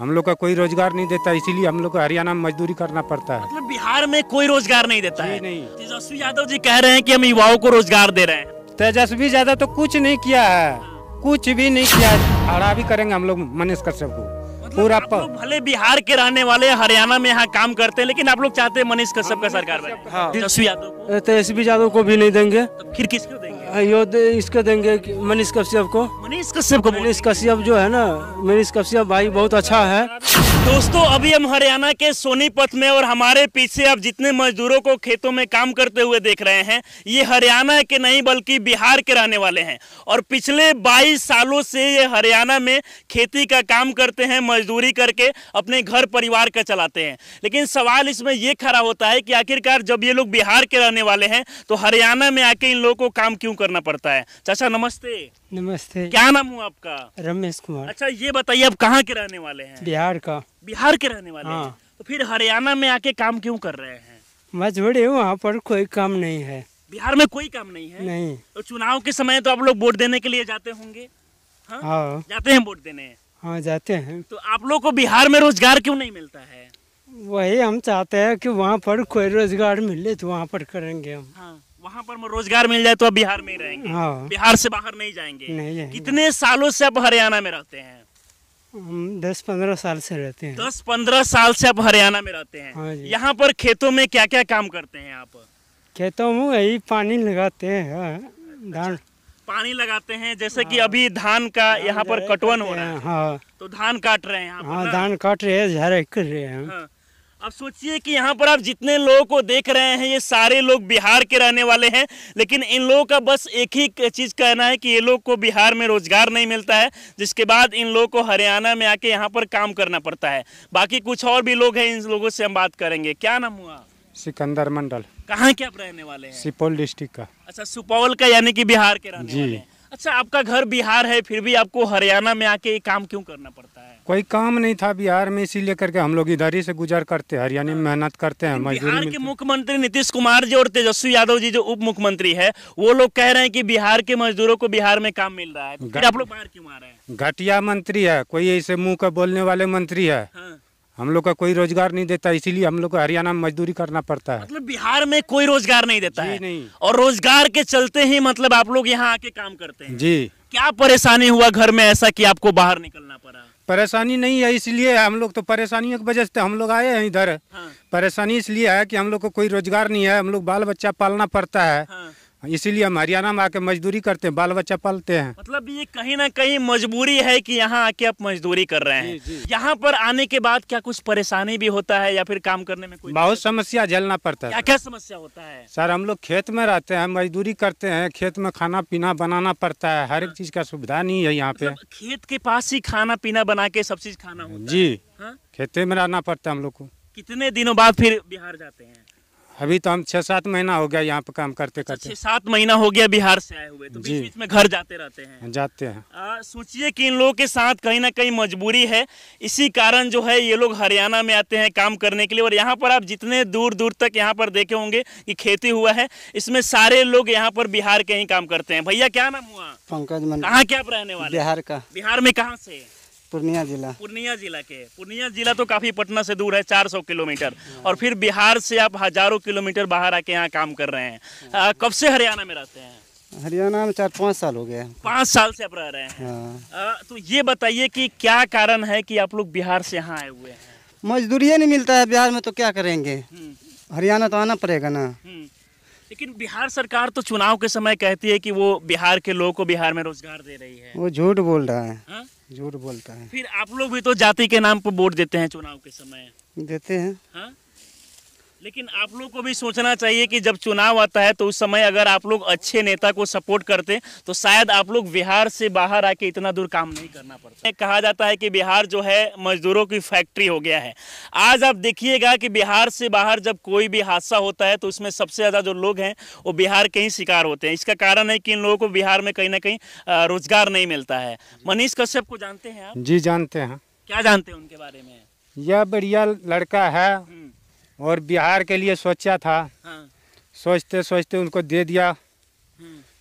हम लोग का कोई रोजगार नहीं देता, इसीलिए हम लोग को हरियाणा में मजदूरी करना पड़ता है। मतलब बिहार में कोई रोजगार नहीं देता है? नहीं। तेजस्वी यादव जी कह रहे हैं कि हम युवाओं को रोजगार दे रहे हैं। तेजस्वी ज्यादा तो कुछ नहीं किया है, कुछ भी नहीं किया है। खड़ा भी करेंगे हम लोग मनीष कश्यप को। मतलब आप लोग भले बिहार के रहने वाले हरियाणा में यहाँ काम करते हैं, लेकिन आप लोग चाहते हैं मनीष कश्यप का सरकार बने। हाँ। तेजस्वी यादव को? तेजस्वी यादव को भी नहीं देंगे, तो फिर किसको देंगे? इसको देंगे मनीष कश्यप को। मनीष कश्यप को? मनीष कश्यप जो है ना, मनीष कश्यप भाई बहुत अच्छा है। दोस्तों अभी हम हरियाणा के सोनीपत में और हमारे पीछे अब जितने मजदूरों को खेतों में काम करते हुए देख रहे हैं, ये हरियाणा के नहीं बल्कि बिहार के रहने वाले हैं और पिछले 22 सालों से ये हरियाणा में खेती का काम करते हैं, मजदूरी करके अपने घर परिवार का चलाते हैं। लेकिन सवाल इसमें ये खड़ा होता है कि आखिरकार जब ये लोग बिहार के रहने वाले हैं तो हरियाणा में आके इन लोगों को काम क्यों करना पड़ता है? चाचा नमस्ते। नमस्ते। क्या नाम हुआ आपका? रमेश कुमार। अच्छा ये बताइए आप कहाँ के रहने वाले हैं? बिहार का। बिहार के रहने वाले हाँ। हैं, तो फिर हरियाणा में आके काम क्यों कर रहे हैं? मजबूरी, वहाँ पर कोई काम नहीं है। बिहार में कोई काम नहीं है? नहीं। तो चुनाव के समय तो आप लोग वोट देने के लिए जाते होंगे? हाँ जाते हैं वोट देने? हाँ जाते हैं। तो आप लोग को बिहार में रोजगार क्यों नहीं मिलता है? वही हम चाहते हैं कि वहाँ पर कोई रोजगार मिले तो वहाँ पर करेंगे हम। हाँ, वहाँ पर रोजगार मिल जाए तो आप बिहार में ही रहेंगे? हाँ। बिहार से बाहर नहीं जाएंगे? नहीं जाएंगे। कितने सालों से आप हरियाणा में रहते हैं? हम 10-15 साल से रहते हैं। 10-15 साल से आप हरियाणा में रहते हैं। हाँ जी। यहाँ पर खेतों में क्या क्या काम करते हैं आप? खेतों में यही पानी लगाते हैं, धान पानी लगाते हैं, जैसे कि अभी धान का यहाँ पर कटवन हो रहा है। हाँ तो धान काट रहे हैं यहाँ पर हाँ, ना? धान काट रहे हैं, झाड़ाई कर रहे हैं। हाँ। अब सोचिए कि यहाँ पर आप जितने लोगों को देख रहे हैं ये सारे लोग बिहार के रहने वाले हैं, लेकिन इन लोगों का बस एक ही चीज़ कहना है कि ये लोग को बिहार में रोजगार नहीं मिलता है, जिसके बाद इन लोगों को हरियाणा में आके यहाँ पर काम करना पड़ता है। बाकी कुछ और भी लोग हैं, इन लोगों से हम बात करेंगे। क्या नाम हुआ? सिकंदर मंडल। कहाँ के आप रहने वाले हैं? सुपौल डिस्ट्रिक्ट का। अच्छा, सुपौल का, यानी कि बिहार के रहने वाले हैं। अच्छा, आपका घर बिहार है, फिर भी आपको हरियाणा में आके काम क्यों करना पड़ता है? कोई काम नहीं था बिहार में, इसीलिए करके हम लोग इधर ही से गुजर करते हैं, हरियाणा में मेहनत करते हैं, मजदूरी बिहार के मुख्यमंत्री नीतीश कुमार जी और तेजस्वी यादव जी जो उप मुख्यमंत्री है, वो लोग कह रहे हैं कि बिहार के मजदूरों को बिहार में काम मिल रहा है, तो फिर आप लोग बाहर क्यों आ रहे हैं? घटिया मंत्री है, कोई ऐसे मुंह का बोलने वाले मंत्री है। हाँ। हम लोग का कोई रोजगार नहीं देता, इसीलिए हम लोग को हरियाणा में मजदूरी करना पड़ता है। मतलब बिहार में कोई रोजगार नहीं देता है? नहीं। और रोजगार के चलते ही मतलब आप लोग यहाँ आके काम करते हैं? जी। क्या परेशानी हुआ घर में ऐसा कि आपको बाहर निकलना पड़ा? परेशानी नहीं है, इसलिए हम लोग तो परेशानियों की वजह से हम लोग आए हैं इधर। हाँ। परेशानी इसलिए है कि हम लोग को कोई रोजगार नहीं है, हम लोग बाल बच्चा पालना पड़ता है। हाँ। इसीलिए हम हरियाणा में आके मजदूरी करते हैं, बाल बच्चा पालते हैं। मतलब ये कहीं ना कहीं मजबूरी है कि यहाँ आके आप मजदूरी कर रहे हैं। जी। यहाँ पर आने के बाद क्या कुछ परेशानी भी होता है या फिर काम करने में कोई बहुत समस्या झेलना पड़ता है। क्या क्या समस्या होता है? सर हम लोग खेत में रहते हैं, मजदूरी करते हैं, खेत में खाना पीना बनाना पड़ता है, हर एक चीज का सुविधा नहीं है यहाँ पे। मतलब खेत के पास ही खाना पीना बना के सब चीज खाना होता है? जी। हाँ? खेते में रहना पड़ता है हम लोग को। कितने दिनों बाद फिर बिहार जाते हैं? अभी तो हम 6-7 महीना हो गया यहाँ पे काम करते करते। 6-7 महीना हो गया बिहार से आए हुए, तो बीच बीच में घर जाते रहते हैं? जाते हैं। सोचिए कि इन लोगों के साथ कहीं ना कहीं मजबूरी है, इसी कारण जो है ये लोग हरियाणा में आते हैं काम करने के लिए। और यहाँ पर आप जितने दूर दूर तक यहाँ पर देखे होंगे कि खेती हुआ है, इसमें सारे लोग यहाँ पर बिहार के ही काम करते हैं। भैया क्या नाम हुआ? पंकज मंडल। कहाँ के आप रहने वाले? बिहार का। बिहार में कहाँ से? पूर्णिया जिला। पूर्णिया जिला के? पूर्णिया जिला तो काफी पटना से दूर है, 400 किलोमीटर, और फिर बिहार से आप हजारों किलोमीटर बाहर आके यहाँ काम कर रहे हैं। कब से हरियाणा में रहते हैं? हरियाणा में 4-5 साल हो गए। 5 साल से आप रह रहे हैं। हाँ। तो ये बताइए कि क्या कारण है कि आप लोग बिहार से यहाँ आए हुए हैं? मजदूरी नहीं मिलता है बिहार में, तो क्या करेंगे, हरियाणा तो आना पड़ेगा ना। लेकिन बिहार सरकार तो चुनाव के समय कहती है कि वो बिहार के लोगों को बिहार में रोजगार दे रही है। वो झूठ बोल रहा है। हाँ? झूठ बोलता है। फिर आप लोग भी तो जाति के नाम पर वोट देते हैं चुनाव के समय? देते हैं। हाँ? लेकिन आप लोग को भी सोचना चाहिए कि जब चुनाव आता है तो उस समय अगर आप लोग अच्छे नेता को सपोर्ट करते तो शायद आप लोग बिहार से बाहर आके इतना दूर काम नहीं करना पड़ता। कहा जाता है कि बिहार जो है मजदूरों की फैक्ट्री हो गया है। आज आप देखिएगा कि बिहार से बाहर जब कोई भी हादसा होता है तो उसमें सबसे ज़्यादा जो लोग हैं वो बिहार के ही शिकार होते हैं। इसका कारण है कि इन लोगों को बिहार में कहीं ना कहीं रोजगार नहीं मिलता है। मनीष कश्यप को जानते हैं आप? जी जानते हैं। क्या जानते हैं उनके बारे में? यह बढ़िया लड़का है और बिहार के लिए सोचा था। हाँ। सोचते सोचते उनको दे दिया,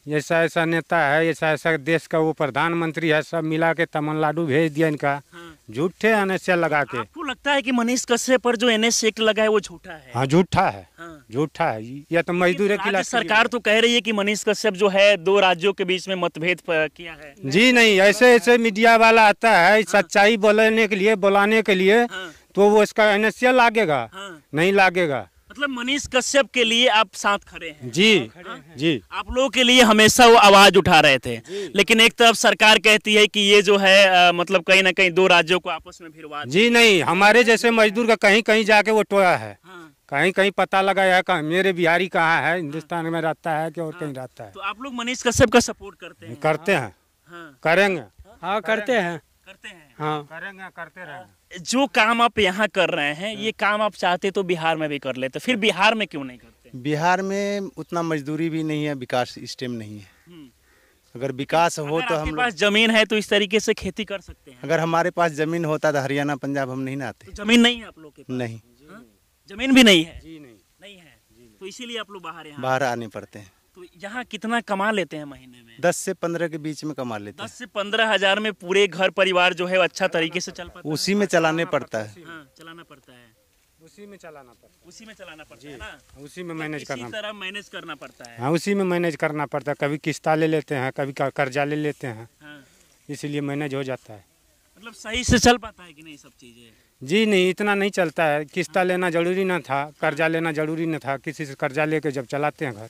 ऐसा ऐसा नेता है, ऐसा ऐसा देश का वो प्रधानमंत्री है, सब मिला के तमिलनाडु भेज दिया इनका। हाँ। झूठे एनएसए लगा के। आपको लगता है कि मनीष कश्यप पर जो एनएस एक्ट लगा है वो झूठा है? हाँ झूठा है, हाँ। झूठा है। ये तो मजदूर की राज्य सरकार तो कह रही है कि मनीष कश्यप जो है 2 राज्यों के बीच में मतभेद किया है। जी नहीं, ऐसे ऐसे मीडिया वाला आता है सच्चाई बोलने के लिए, बुलाने के लिए, तो वो इसका एनएसए लागेगा? नहीं लागेगा। मतलब मनीष कश्यप के लिए आप साथ खड़े हैं? जी जी, आप लोगों के लिए हमेशा वो आवाज उठा रहे थे, लेकिन एक तरफ सरकार कहती है कि ये जो है मतलब कहीं ना कहीं 2 राज्यों को आपस में भिड़वा। जी नहीं, हमारे जैसे मजदूर का कहीं कहीं जाके वो टोया है। कहीं कहीं पता लगा है कहाँ मेरे बिहारी कहाँ है, हिंदुस्तान में रहता है कि और कहीं रहता है। तो आप लोग मनीष कश्यप का सपोर्ट करते हैं? करते हैं, करेंगे। हाँ करते हैं, हाँ करेंगे, करते रहेंगे। जो काम आप यहाँ कर रहे हैं ये काम आप चाहते तो बिहार में भी कर लेते, फिर बिहार में क्यों नहीं करते? बिहार में उतना मजदूरी भी नहीं है, विकास सिस्टम नहीं है। अगर विकास हो तो हम पास जमीन है तो इस तरीके से खेती कर सकते हैं। अगर हमारे पास जमीन होता तो हरियाणा पंजाब हम नहीं ना आते। तो जमीन नहीं है आप लोग के पास? नहीं, जमीन भी नहीं है? जी नहीं है। तो इसीलिए आप लोग बाहर आने पड़ते हैं। तो यहाँ कितना कमा लेते हैं महीने में? 10 से 15 के बीच में कमा लेते 10 से 15 हजार में पूरे घर परिवार जो है अच्छा तरीके से चल पाता हैं। उसी में चलाने पड़ता है। चलाना पड़ता है, उसी में चलाना पड़ता है ना? उसी में मैनेज करना, इसी तरह मैनेज करना पड़ता है। हाँ उसी में मैनेज करना पड़ता है। कभी किस्ता ले लेते हैं, कभी कर्जा ले लेते हैं, इसीलिए मैनेज हो जाता है। मतलब सही से चल पाता है कि नहीं सब चीजें? जी नहीं, इतना नहीं चलता है। किस्ता लेना जरूरी ना था, कर्जा लेना जरूरी न था। किसी से कर्जा लेके जब चलाते हैं घर।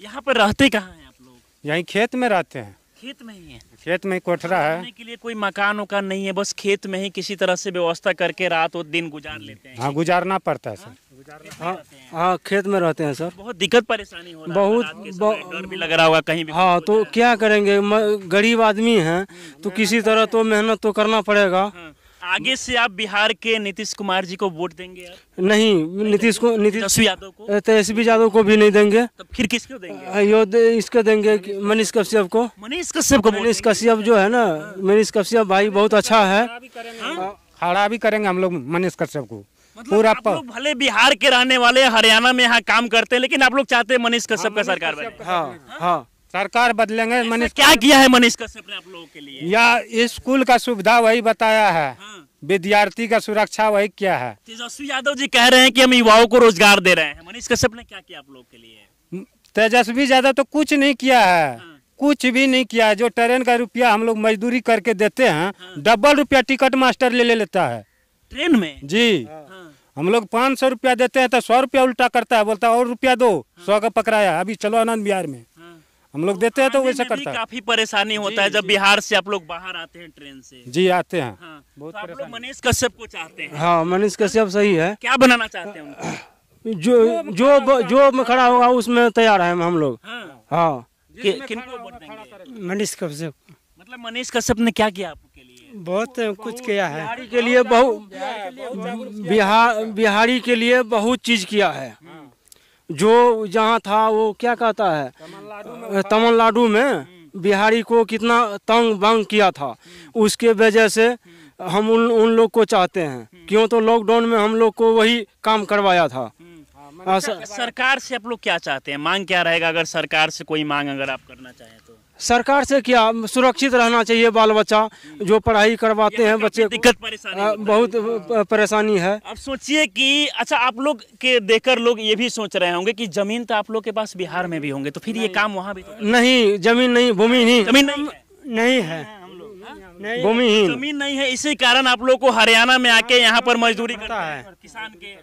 यहाँ पर रहते कहाँ हैं आप लोग? यहीं खेत में रहते हैं। खेत में ही है? खेत में कोठरा है। रहने के लिए कोई मकान उकान नहीं है, बस खेत में ही किसी तरह से व्यवस्था करके रात और दिन गुजार लेते हैं? हाँ गुजारना पड़ता है सर। हाँ खेत में रहते हैं सर। बहुत दिक्कत परेशानी हो रहा है? बहुत रात के समय डर भी लग रहा होगा कहीं भी? हाँ तो क्या करेंगे, गरीब आदमी हैं तो किसी तरह तो मेहनत तो करना पड़ेगा। आगे से आप बिहार के नीतीश कुमार जी को वोट देंगे? नहीं, नीतीश तेजस्वी यादव को? तेजस्वी यादव को भी नहीं देंगे। तब फिर किसको देंगे? इसको देंगे मनीष कश्यप को। मनीष कश्यप को? मनीष कश्यप जो है ना, मनीष कश्यप भाई बहुत अच्छा है। खड़ा भी करेंगे हम लोग मनीष कश्यप को। मतलब पूरा आप लोग भले बिहार के रहने वाले हरियाणा में यहाँ काम करते हैं, लेकिन आप लोग चाहते हैं मनीष कश्यप का सरकार बने? हाँ सरकार बदलेंगे। मनीष क्या किया है मनीष कश्यप ने आप लोगों के लिए? या स्कूल का सुविधा वही बताया है, विद्यार्थी का सुरक्षा वही क्या है। तेजस्वी यादव जी कह रहे हैं कि हम युवाओं को रोजगार दे रहे हैं, मनीष कश्यप ने क्या किया आप लोग के लिए? तेजस्वी यादव तो कुछ नहीं किया है, कुछ भी नहीं किया है। जो ट्रेन का रुपया हम लोग मजदूरी करके देते हैं, डबल रुपया टिकट मास्टर ले लेता है ट्रेन में। जी, हम लोग 500 रुपया देते हैं तो 100 रुपया उल्टा करता है, बोलता है और रुपया दो, 100 का पकड़ाया। अभी चलो आनंद बिहार में हम लोग देते हैं तो वैसे करता है। काफी परेशानी होता है जब बिहार से आप लोग बाहर आते हैं ट्रेन से। जी आते हैं। बहुत आप लोग मनीष कश्यप को चाहते हैं? हाँ मनीष कश्यप सही है। क्या बनाना चाहते हैं उनको? जो खड़ा होगा उसमें तैयार है हम लोग। हाँ किनको वोट देंगे? मनीष कश्यप। मतलब मनीष कश्यप ने क्या किया आपके लिए? बहुत कुछ किया है बिहारी के लिए, बिहारी के लिए बहुत चीज किया है। जो जहाँ था वो क्या कहता है, तमिलनाडु में बिहारी को कितना तंग भंग किया था, उसके वजह से हम उन लोग को चाहते हैं। क्यों तो लॉकडाउन में हम लोग को वही काम करवाया था। सरकार से आप लोग क्या चाहते हैं? मांग क्या रहेगा अगर सरकार से कोई मांग अगर आप करना चाहें तो? सरकार से क्या, सुरक्षित रहना चाहिए बाल बच्चा। जो पढ़ाई करवाते हैं बच्चे दिक्कत परेशानी बहुत परेशानी है। अब सोचिए कि अच्छा आप लोग के देखकर लोग ये भी सोच रहे होंगे कि जमीन तो आप लोग के पास बिहार में भी होंगे, तो फिर ये काम वहाँ भी तो नहीं, जमीन नहीं, भूमि नहीं, जमीन नहीं है, भूमिहीन जमीन नहीं है। इसी कारण आप लोग को हरियाणा में आके यहाँ पर मजदूरी करता है किसान के।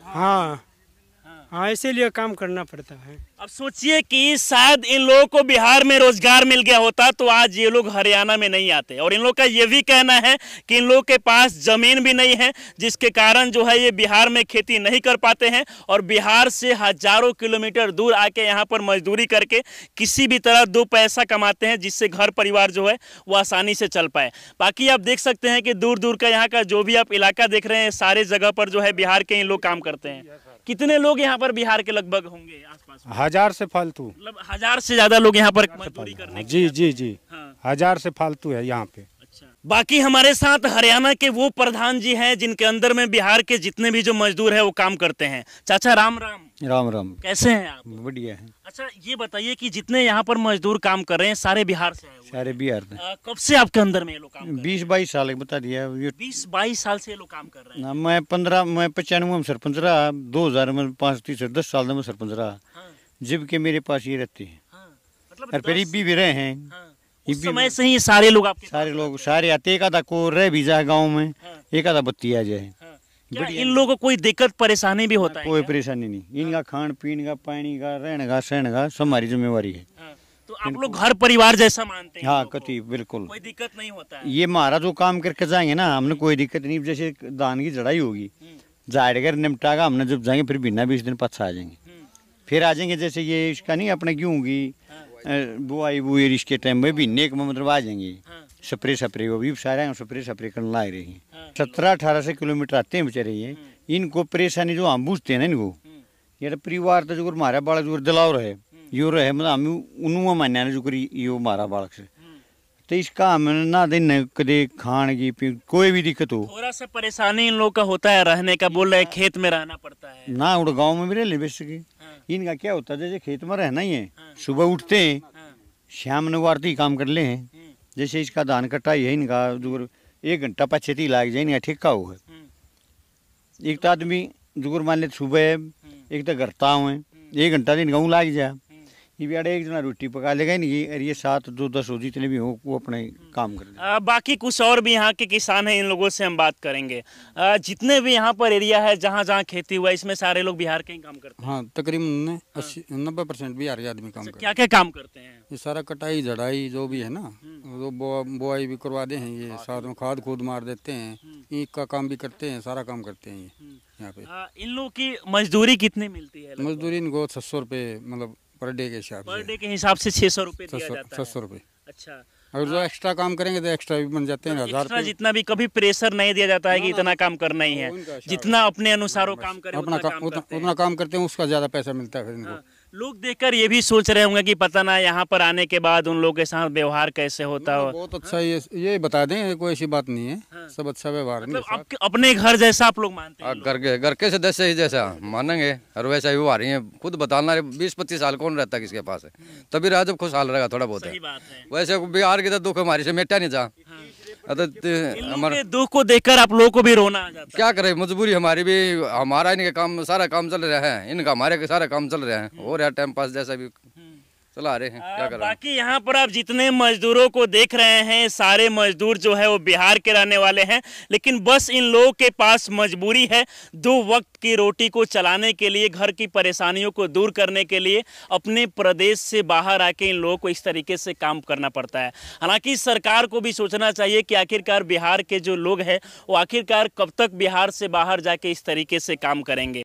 हाँ इसीलिए काम करना पड़ता है। अब सोचिए कि शायद इन लोगों को बिहार में रोजगार मिल गया होता तो आज ये लोग हरियाणा में नहीं आते। और इन लोग का ये भी कहना है कि इन लोगों के पास जमीन भी नहीं है, जिसके कारण जो है ये बिहार में खेती नहीं कर पाते हैं और बिहार से हजारों किलोमीटर दूर आके यहाँ पर मजदूरी करके किसी भी तरह 2 पैसा कमाते हैं, जिससे घर परिवार जो है वो आसानी से चल पाए। बाकी आप देख सकते हैं कि दूर दूर का यहाँ का जो भी आप इलाका देख रहे हैं, सारे जगह पर जो है बिहार के इन लोग काम करते हैं। कितने लोग यहाँ पर बिहार के लगभग होंगे आसपास? 1000 से फालतू, मतलब 1000 से ज्यादा लोग यहाँ पर मजदूरी करने। जी जी जी, 1000 से फालतू है यहाँ पे। अच्छा, बाकी हमारे साथ हरियाणा के वो प्रधान जी हैं जिनके अंदर में बिहार के जितने भी जो मजदूर हैं वो काम करते हैं। चाचा राम राम। राम राम। कैसे हैं आप? बढ़िया है। अच्छा ये बताइए कि जितने यहाँ पर मजदूर काम कर रहे हैं सारे बिहार से आए हुए हैं। सारे बिहार में कब से आपके अंदर में ये लोग काम कर रहे हैं? 20-22 साल बता दिया ये। 20-22 साल से ये लोग काम कर रहे हैं। ना, मैं 95 में सरपंच रहा, 2000 में 10 साल में सरपंच रहा, हाँ, जबकि मेरे पास ये रहते हैं हाँ, मतलब और फिर भी रहे हैं। हाँ, उस समय से ही सारे लोग आपके सारे लोग सारे आते, एक आधा को रह भी जाए गाँव में, हाँ, एक आधा बत्ती आ जाए। हाँ। क्या इन लोगों को कोई दिक्कत परेशानी भी होता है कोई क्या? परेशानी नहीं, इनका खान पीन का, पानी का, रहने का, सहने का सब हमारी जिम्मेवारी है। हाँ, तो आप लोग घर परिवार जैसा मानते हैं? हाँ इन लोगों को? कति बिल्कुल। कोई दिक्कत नहीं होता है? ये हमारा जो काम करके जाएंगे ना, हमने कोई दिक्कत नहीं। जैसे धान की जड़ाई होगी, झाड़कर निपटा का हमने जब जाएंगे फिर बिना 20 दिन पत्ता आ जाएंगे, फिर आ जाएंगे। जैसे ये इसका नहीं अपने गेहूँ की बुआई बुई इसके टाइम में भी नेक में मतलब आ जाएंगे। स्प्रे वो भी सारे स्प्रे करने ला रही हैं। 17-18 से किलोमीटर आते हैं बेचारे ये। इनको परेशानी जो हम बूझते हैं ना इनको, ये परिवार तो जो हमारा बालक जो दिलाव रहे यो रहे, मतलब हम उन्होंने मान्या जो करी यो हमारा बालक से, तो इसका हम ना दिन कदे खान की कोई भी दिक्कत हो। थोड़ा सा परेशानी इन लोग का होता है रहने का, बोल रहे खेत में रहना पड़ता है ना, उड़ गाँव में भी रह ले बेसिकली। इनका क्या होता है, जैसे खेत में रहना ही है, सुबह उठते हैं, शाम ने वारती काम कर ले हैं। जैसे इसका धान कटाई है, इनका जो 1 घंटा 5-6 लाग जाए, इनका ठेका हुआ है। एक तो आदमी जुगर मान ले सुबह, एक तो घरता हुए 1 घंटा दिन गाँव लाग जाए, ये भी अड़े एक जना रोटी पका लेगा नहीं, और ये 7-2-10 हो जितने भी हो वो अपने काम कर ले। बाकी कुछ और भी यहाँ के किसान हैं, इन लोगों से हम बात करेंगे। जितने भी यहाँ पर एरिया है जहाँ जहाँ खेती हुआ है, इसमें सारे लोग बिहार के ही काम करते हैं। हाँ, तकरीबन 90% बिहार के आदमी काम करते हैं। क्या क्या काम करते हैं? ये सारा कटाई झड़ाई जो भी है ना, वो बुआई भी करवा दे हैं, ये साथ में खाद खुद मार देते हैं, ईख का काम भी करते हैं, सारा काम करते हैं ये यहाँ पे। इन लोगों की मजदूरी कितनी मिलती है? मजदूरी इनको 600 रुपये, मतलब पर डे के हिसाब पर से। डे के हिसाब से 600 रुपये दिया जाता है। 600 रुपये। अच्छा, अगर जो एक्स्ट्रा काम करेंगे तो एक्स्ट्रा भी बन जाते हैं 1000 एक्स्ट्रा रुपये। जितना भी कभी प्रेशर नहीं दिया जाता है कि इतना काम करना ही है, जितना अपने अनुसार वो काम करे अपना उतना काम करते हैं। उतना काम करते हैं, उसका ज़्यादा पैसा मिलता है फिर इनको। लोग देखकर ये भी सोच रहे होंगे कि पता ना यहाँ पर आने के बाद उन लोगों के साथ व्यवहार कैसे होता हो। बहुत अच्छा, ये बता दें, कोई ऐसी बात नहीं है, सब अच्छा व्यवहार है। मतलब अपने घर जैसा आप लोग मानते हैं? घर के सदस्य ही जैसा मानेंगे और वैसा ही वो आ रही है। खुद बताना 20-25 साल कौन रहता किसके पास है, तभी राज खुशहाल रहेगा थोड़ा बहुत है। सही बात है। वैसे बिहार के तो दुख हमारी से मेटा नहीं जा, हमारे दुख को देखकर आप लोगों को भी रोना आ जाता है। क्या करे, मजबूरी हमारी भी, हमारा इनके काम सारा काम चल रहा है, इनका हमारे के सारा काम चल रहा है, हो रहा टाइम पास जैसा भी चला रहे हैं, क्या कर रहे हैं। बाकी यहाँ पर आप जितने मजदूरों को देख रहे हैं, सारे मजदूर जो है वो बिहार के रहने वाले हैं, लेकिन बस इन लोगों के पास मजबूरी है 2 वक्त की रोटी को चलाने के लिए, घर की परेशानियों को दूर करने के लिए अपने प्रदेश से बाहर आके इन लोगों को इस तरीके से काम करना पड़ता है। हालांकि सरकार को भी सोचना चाहिए कि आखिरकार बिहार के जो लोग हैं वो आखिरकार कब तक बिहार से बाहर जाके इस तरीके से काम करेंगे।